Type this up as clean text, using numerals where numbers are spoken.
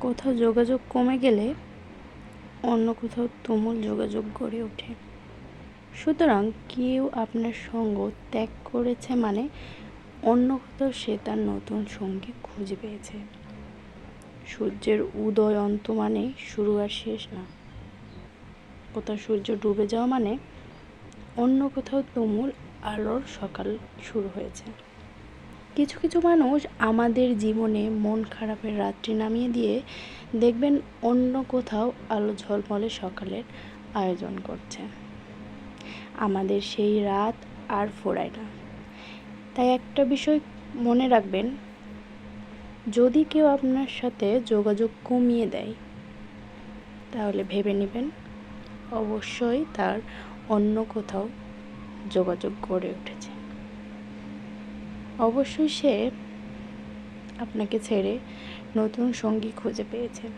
কোথাও যোগাযোগ কমে গেলে অন্য কোথাও তুমুল যোগাযোগ গড়ে ওঠে। সুতরাং কেউ আপনার সঙ্গ ত্যাগ করেছে মানে অন্য কোথাও সে তার নতুন সঙ্গী খুঁজে পেয়েছে। সূর্যের উদয় অন্ত মানে শুরু আর শেষ না। কোথাও সূর্য ডুবে যাওয়া মানে অন্য কোথাও তুমুল আলোর সকাল শুরু হয়েছে। কিছু কিছু মানুষ আমাদের জীবনে মন খারাপের রাত্রি নামিয়ে দিয়ে দেখবেন অন্য কোথাও আলো ঝলমলে সকালের আয়োজন করছে। আমাদের সেই রাত আর ফোরায় না। তাই একটা বিষয় মনে রাখবেন, যদি কেউ আপনার সাথে যোগাযোগ কমিয়ে দেয় তাহলে ভেবে নেবেন অবশ্যই তার অন্য কোথাও যোগাযোগ গড়ে উঠেছে। অবশ্যই সে আপনাকে ছেড়ে নতুন সঙ্গী খুঁজে পেয়েছে।